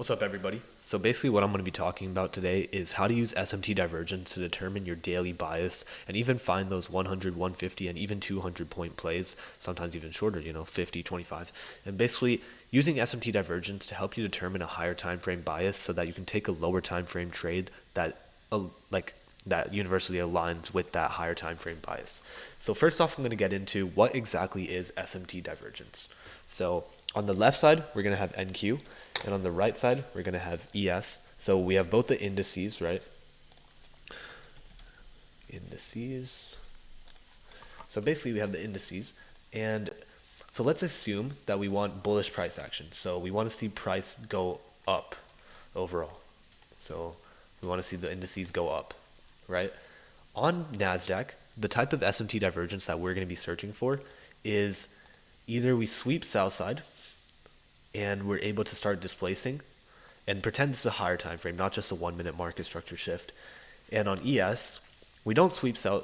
What's up, everybody? So basically what I'm going to be talking about today is how to use SMT divergence to determine your daily bias and even find those 100, 150, and even 200 point plays, sometimes even shorter, 50, 25. And basically using SMT divergence to help you determine a higher time frame bias so that you can take a lower time frame trade that that universally aligns with that higher time frame bias. So first off, I'm going to get into what exactly is SMT divergence. So on the left side, we're going to have NQ, and on the right side, we're going to have ES. So we have both the indices, right? Indices. So basically, we have the indices, and so let's assume that we want bullish price action. So we want to see price go up overall. So we want to see the indices go up, right? On NASDAQ, the type of SMT divergence that we're going to be searching for is either we sweep sell side and we're able to start displacing, and pretend this is a higher time frame, not just a 1 minute market structure shift. And on ES, we don't sweep sell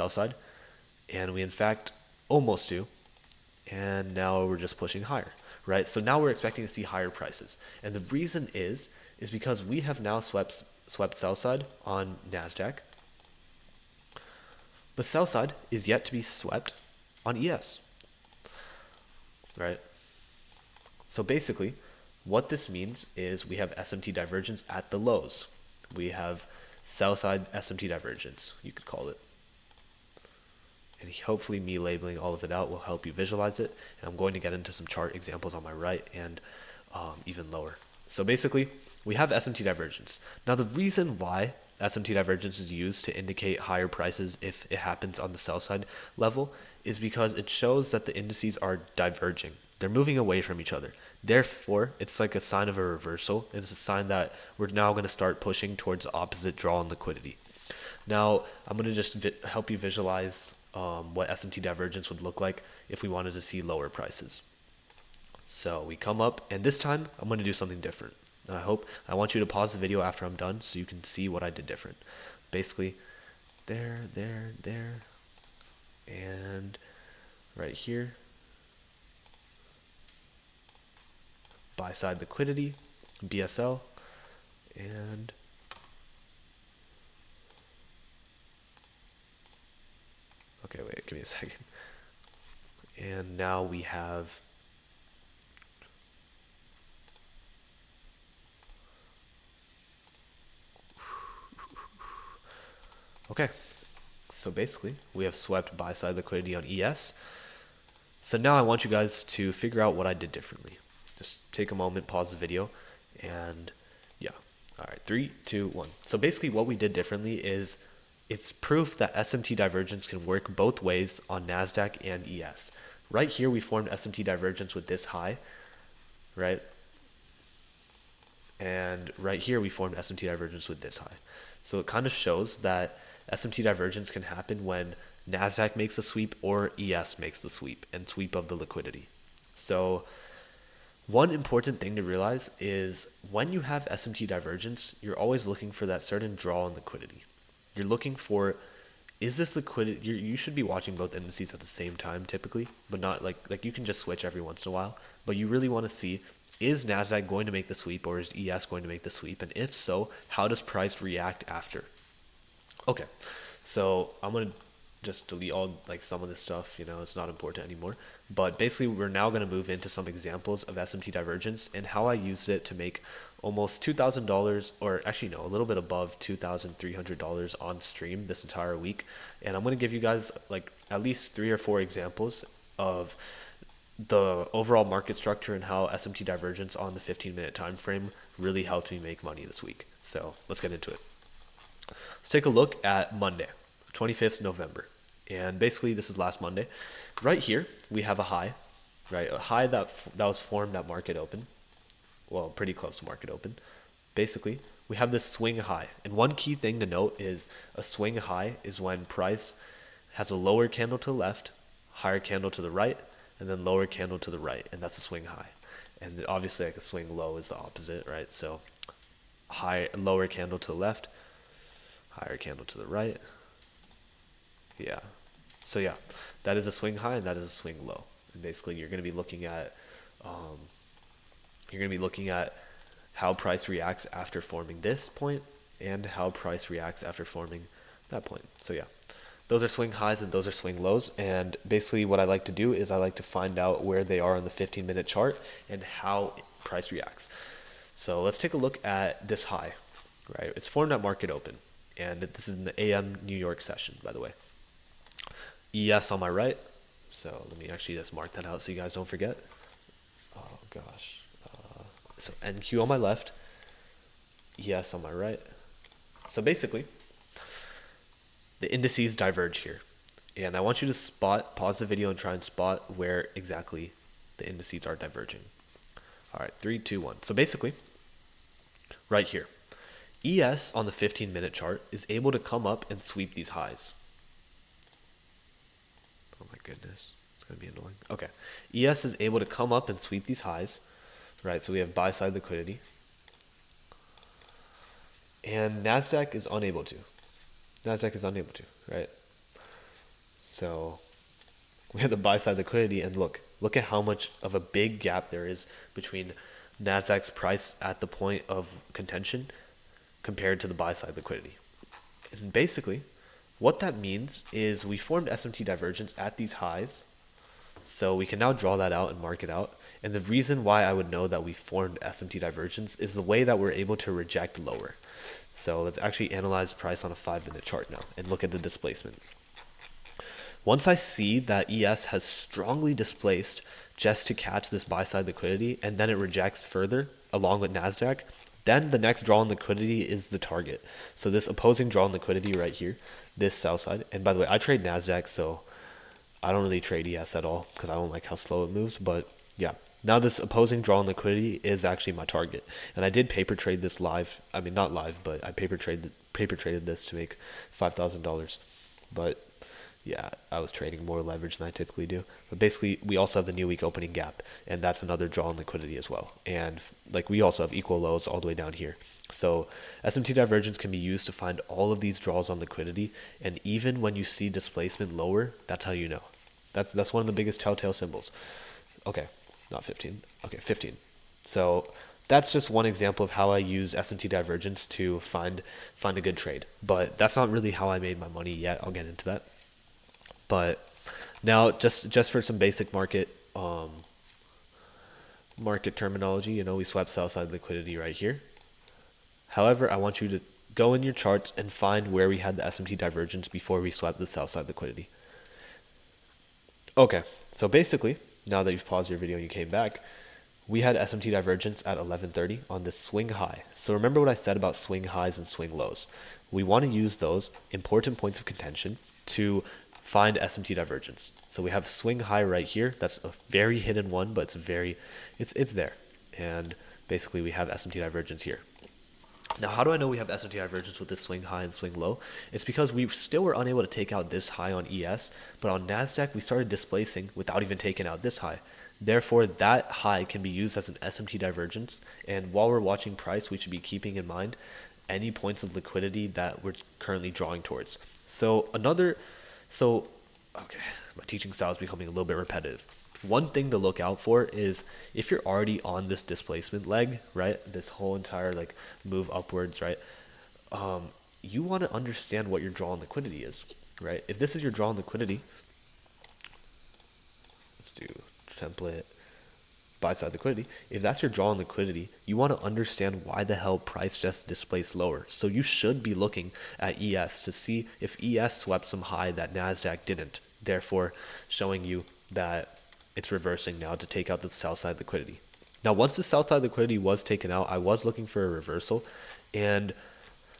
side, and we in fact almost do. And now we're just pushing higher, right? So now we're expecting to see higher prices. And the reason is because we have now swept sell side on NASDAQ. The sell side is yet to be swept on ES, right? So basically, what this means is we have SMT divergence at the lows. We have sell side SMT divergence, you could call it. And hopefully me labeling all of it out will help you visualize it. And I'm going to get into some chart examples on my right and even lower. So basically, we have SMT divergence. Now the reason why SMT divergence is used to indicate higher prices if it happens on the sell side level is because it shows that the indices are diverging. They're moving away from each other. Therefore, it's like a sign of a reversal. It's a sign that we're now going to start pushing towards the opposite draw in liquidity. Now, I'm going to just help you visualize what SMT divergence would look like if we wanted to see lower prices. So we come up, and this time I'm going to do something different. And I want you to pause the video after I'm done so you can see what I did different. Basically, there, and right here. Buyside Liquidity, BSL, and okay, wait, give me a second. And now we have okay. So basically, we have swept Buyside Liquidity on ES. So now I want you guys to figure out what I did differently. Just take a moment, pause the video, and yeah. All right, 3, 2, 1. So basically what we did differently is it's proof that SMT divergence can work both ways on NASDAQ and ES. Right here, we formed SMT divergence with this high, right? And right here, we formed SMT divergence with this high. So it kind of shows that SMT divergence can happen when NASDAQ makes a sweep or ES makes the sweep and sweep of the liquidity. So one important thing to realize is when you have SMT divergence, you're always looking for that certain draw in liquidity. You're looking for, is this liquidity? You should be watching both indices at the same time typically, but not like you can just switch every once in a while. But you really want to see, is NASDAQ going to make the sweep or is ES going to make the sweep? And if so, how does price react after? Okay, so I'm going to just delete all some of this stuff, it's not important anymore. But basically we're now going to move into some examples of SMT divergence and how I used it to make almost $2,000, or actually no, a little bit above $2,300 on stream this entire week. And I'm going to give you guys at least 3 or 4 examples of the overall market structure and how SMT divergence on the 15-minute time frame really helped me make money this week. So let's get into it. Let's take a look at Monday, 25th November. And basically this is last Monday. Right here, we have a high, right? A high that was formed at market open. Well, pretty close to market open. Basically, we have this swing high. And one key thing to note is a swing high is when price has a lower candle to the left, higher candle to the right, and then lower candle to the right. And that's a swing high. And obviously a swing low is the opposite, right? So lower candle to the left, higher candle to the right. Yeah. So yeah, that is a swing high and that is a swing low. And basically you're going to be looking at how price reacts after forming this point and how price reacts after forming that point. So yeah, those are swing highs and those are swing lows. And basically what I like to do is I like to find out where they are on the 15-minute chart and how price reacts. So let's take a look at this high, right? It's formed at market open, and this is in the AM New York session, by the way. ES on my right. So let me actually just mark that out so you guys don't forget. Oh gosh. So NQ on my left, ES on my right. So basically, the indices diverge here. And I want you to pause the video and try and spot where exactly the indices are diverging. All right, 3, 2, 1. So basically, right here, ES on the 15-minute chart is able to come up and sweep these highs. Oh my goodness, it's going to be annoying. Okay, ES is able to come up and sweep these highs, right? So we have buy-side liquidity. And NASDAQ is unable to. NASDAQ is unable to, right? So we have the buy-side liquidity, and look at how much of a big gap there is between NASDAQ's price at the point of contention compared to the buy-side liquidity. And basically, what that means is we formed SMT divergence at these highs, so we can now draw that out and mark it out. And the reason why I would know that we formed SMT divergence is the way that we're able to reject lower. So let's actually analyze price on a 5-minute chart now and look at the displacement. Once I see that ES has strongly displaced just to catch this buy-side liquidity, and then it rejects further along with NASDAQ, then the next draw on liquidity is the target. So this opposing draw on liquidity right here, this sell side, and by the way, I trade NASDAQ, so I don't really trade ES at all because I don't like how slow it moves, but yeah. Now this opposing draw on liquidity is actually my target. And I did paper trade this live. I mean, not live, but I paper traded this to make $5,000. But yeah, I was trading more leverage than I typically do. But basically, we also have the new week opening gap, and that's another draw on liquidity as well. And like we also have equal lows all the way down here. So SMT divergence can be used to find all of these draws on liquidity, and even when you see displacement lower, that's how you know. That's one of the biggest telltale symbols. Okay, not 15. Okay, 15. So that's just one example of how I use SMT divergence to find a good trade. But that's not really how I made my money yet. I'll get into that. But now, just for some basic market terminology, we swept sell side liquidity right here. However, I want you to go in your charts and find where we had the SMT divergence before we swept the sell side liquidity. Okay, so basically, now that you've paused your video and you came back, we had SMT divergence at 11:30 on this swing high. So remember what I said about swing highs and swing lows. We want to use those important points of contention to find SMT divergence. So we have swing high right here. That's a very hidden one, but it's there. And basically we have SMT divergence here. Now, how do I know we have SMT divergence with this swing high and swing low? It's because we still were unable to take out this high on ES, but on NASDAQ, we started displacing without even taking out this high. Therefore, that high can be used as an SMT divergence. And while we're watching price, we should be keeping in mind any points of liquidity that we're currently drawing towards. Okay, my teaching style is becoming a little bit repetitive. One thing to look out for is if you're already on this displacement leg, right? This whole entire move upwards, right? You want to understand what your draw on liquidity is, right? If this is your draw on liquidity, let's do template buy side liquidity. If that's your draw on liquidity, you want to understand why the hell price just displaced lower. So you should be looking at ES to see if ES swept some high that NASDAQ didn't, therefore showing you that it's reversing now to take out the sell side liquidity. Now, once the sell side liquidity was taken out, I was looking for a reversal, and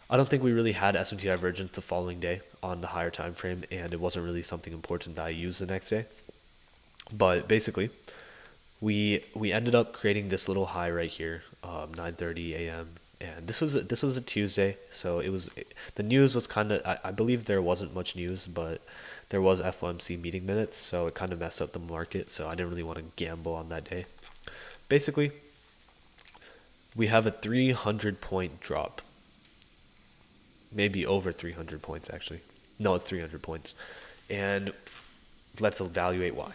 I don't think we really had SMT divergence the following day on the higher time frame, and it wasn't really something important that I used the next day. But basically, we ended up creating this little high right here, 9:30 a.m. And this was a Tuesday, so the news was kind of, I believe there wasn't much news, but there was FOMC meeting minutes, so it kind of messed up the market. So I didn't really want to gamble on that day. Basically, we have a 300 point drop, maybe over 300 points actually. No, it's 300 points, and let's evaluate why.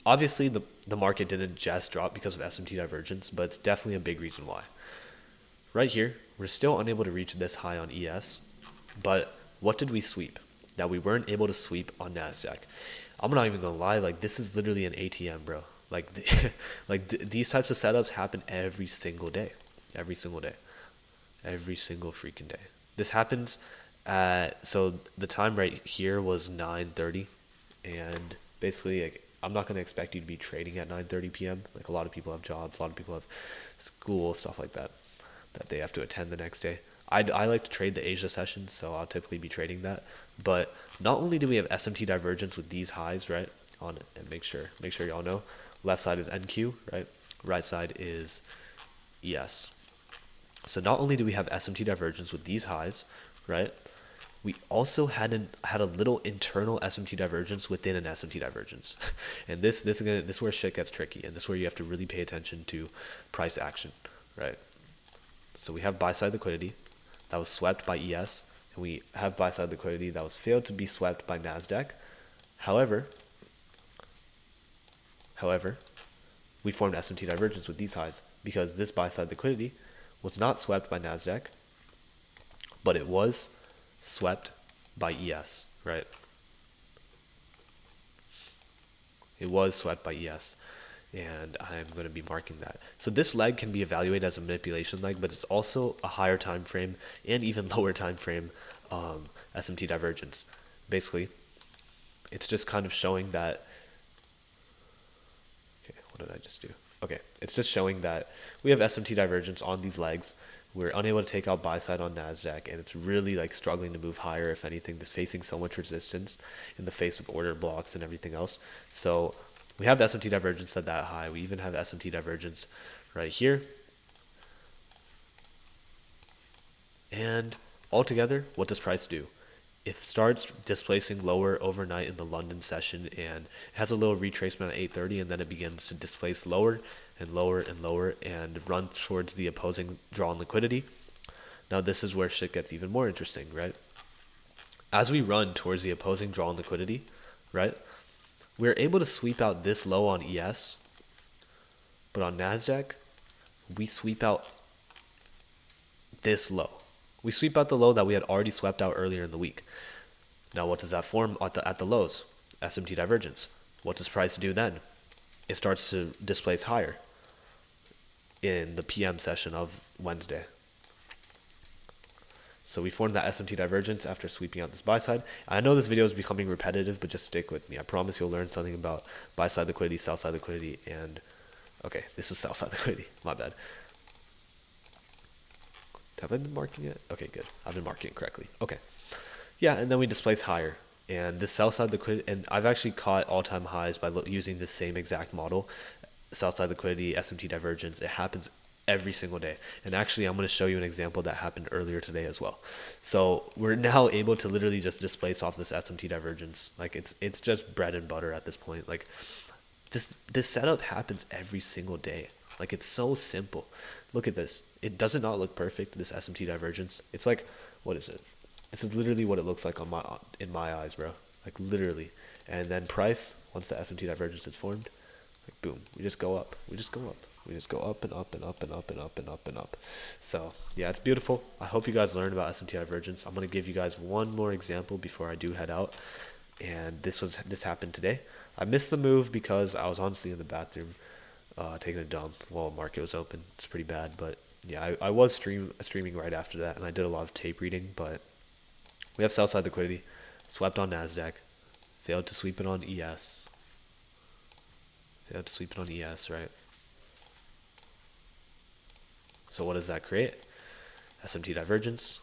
Obviously, the market didn't just drop because of SMT divergence, but it's definitely a big reason why. right here, we're still unable to reach this high on ES, but what did we sweep that we weren't able to sweep on NASDAQ? I'm not even gonna lie, like this is literally an ATM, bro. Like, these types of setups happen every single day, every single day, every single freaking day. This happens at, so the time right here was 9:30, and basically, like, I'm not gonna expect you to be trading at 9:30 p.m. Like a lot of people have jobs, a lot of people have school, stuff like that, that they have to attend the next day. I like to trade the Asia sessions, so I'll typically be trading that. But not only do we have SMT divergence with these highs, right, on it, and make sure y'all know, left side is NQ, right, right side is ES. So not only do we have SMT divergence with these highs, right, we also had a little internal SMT divergence within an SMT divergence. And this is where shit gets tricky, and this is where you have to really pay attention to price action, right? So we have buy side liquidity that was swept by ES, and we have buy side liquidity that was failed to be swept by NASDAQ. However, we formed SMT divergence with these highs because this buy side liquidity was not swept by NASDAQ, but it was swept by ES, right? It was swept by ES, and I'm going to be marking that. So this leg can be evaluated as a manipulation leg, but it's also a higher time frame and even lower time frame SMT divergence. Basically, it's just kind of showing that, okay, what did I just do? Okay, it's just showing that we have SMT divergence on these legs. We're unable to take out buy side on NASDAQ, and it's really like struggling to move higher. If anything, it's facing so much resistance in the face of order blocks and everything else. So we have SMT divergence at that high. We even have SMT divergence right here. And altogether, what does price do? It starts displacing lower overnight in the London session, and it has a little retracement at 8:30, and then it begins to displace lower and lower and lower and run towards the opposing draw on liquidity. Now this is where shit gets even more interesting, right? As we run towards the opposing draw on liquidity, right, we're able to sweep out this low on ES, but on NASDAQ, we sweep out this low. We sweep out the low that we had already swept out earlier in the week. Now what does that form at the lows? SMT divergence. What does price do then? It starts to displace higher in the PM session of Wednesday. So we formed that SMT divergence after sweeping out this buy side. I know this video is becoming repetitive, but just stick with me. I promise you'll learn something about buy side liquidity, sell side liquidity, and okay, this is sell side liquidity. My bad. Have I been marking it? Okay, good. I've been marking it correctly. Okay. Yeah, and then we displace higher. And this sell side liquidity, and I've actually caught all-time highs by using the same exact model. Sell side liquidity, SMT divergence. It happens every single day. And actually, I'm going to show you an example that happened earlier today as well. So we're now able to literally just displace off this SMT divergence. Like it's just bread and butter at this point. Like this setup happens every single day. Like it's so simple. Look at this. Does it not look perfect, this SMT divergence? It's like, what is it? This is literally what it looks like in my eyes, bro. Like literally. And then price, once the SMT divergence is formed, like boom, we just go up. We just go up. We just go up and up and up and up and up and up and up. So yeah, it's beautiful. I hope you guys learned about SMT divergence. I'm gonna give you guys one more example before I do head out. And this happened today. I missed the move because I was honestly in the bathroom taking a dump while market was open. It's pretty bad, but yeah, I was streaming right after that, and I did a lot of tape reading. But we have sell side liquidity, swept on NASDAQ, failed to sweep it on ES. Failed to sweep it on ES, right? So what does that create? SMT divergence,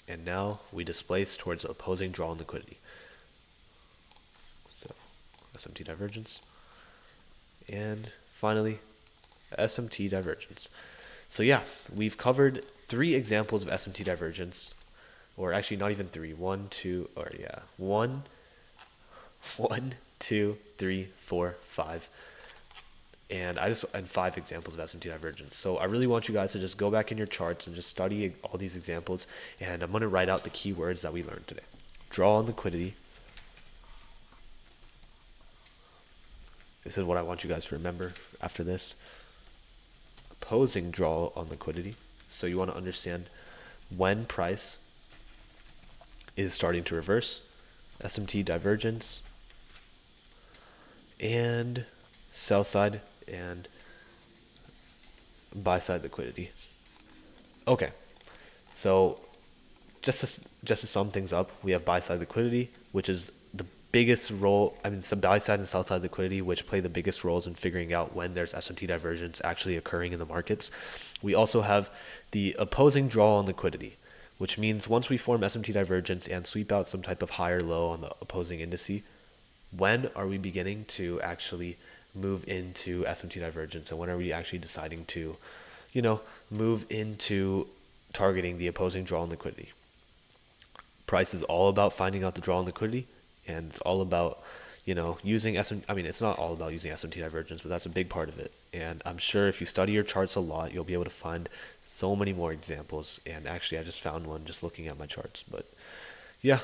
and now we displace towards the opposing draw on liquidity. So SMT divergence, and finally SMT divergence. So yeah, we've covered 3 examples of SMT divergence, or actually not even 3. 1, 2, or yeah, 1, 2, 3, 4, 5. And 5 examples of SMT divergence. So I really want you guys to just go back in your charts and just study all these examples. And I'm going to write out the keywords that we learned today. Draw on liquidity. This is what I want you guys to remember after this. Opposing draw on liquidity. So you want to understand when price is starting to reverse, SMT divergence, and sell side and buy side liquidity. Okay, so just to sum things up, we have buy side liquidity, which is the biggest role. I mean, some buy side and sell side liquidity, which play the biggest roles in figuring out when there's SMT divergence actually occurring in the markets. We also have the opposing draw on liquidity, which means once we form SMT divergence and sweep out some type of higher low on the opposing indice, when are we beginning to actually move into SMT divergence, and when are we actually deciding to, move into targeting the opposing draw on liquidity? Price is all about finding out the draw on liquidity, and it's all about, using I mean, it's not all about using SMT divergence, but that's a big part of it. And I'm sure if you study your charts a lot, you'll be able to find so many more examples. And actually, I just found one just looking at my charts. But yeah,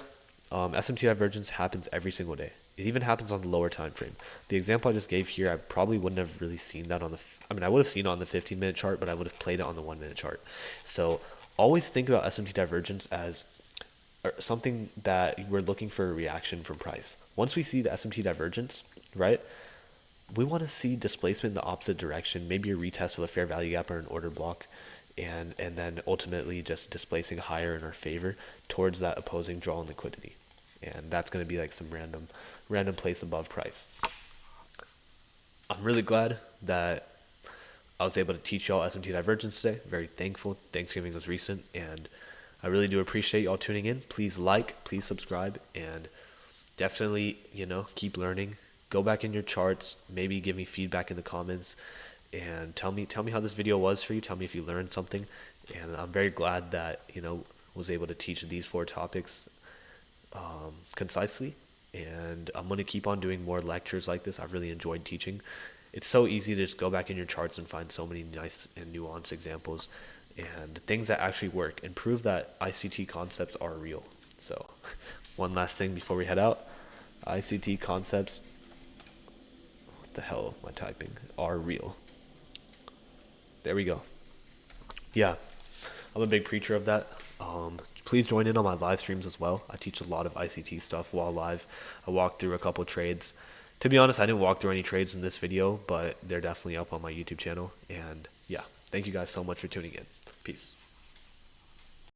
SMT divergence happens every single day. It even happens on the lower time frame. The example I just gave here, I probably wouldn't have really seen that on the. I mean, I would have seen it on the 15-minute chart, but I would have played it on the 1-minute chart. So always think about SMT divergence as something that we're looking for a reaction from price. Once we see the SMT divergence, right, we want to see displacement in the opposite direction, maybe a retest of a fair value gap or an order block, and then ultimately just displacing higher in our favor towards that opposing draw on liquidity. And that's going to be like some random place above price. I'm really glad that I was able to teach y'all SMT divergence today. Very thankful. Thanksgiving was recent, and I really do appreciate y'all tuning in. Please like, please subscribe, and definitely, keep learning. Go back in your charts, maybe give me feedback in the comments, and tell me how this video was for you. Tell me if you learned something. And I'm very glad that, was able to teach these 4 topics concisely. And I'm going to keep on doing more lectures like this. I've really enjoyed teaching. It's so easy to just go back in your charts and find so many nice and nuanced examples and things that actually work and prove that ICT concepts are real. So one last thing before we head out, ICT concepts, what the hell am I typing, are real. There we go. Yeah, I'm a big preacher of that. Please join in on my live streams as well. I teach a lot of ICT stuff while live. I walked through a couple trades. To be honest, I didn't walk through any trades in this video, but they're definitely up on my YouTube channel. And yeah, thank you guys so much for tuning in. Peace.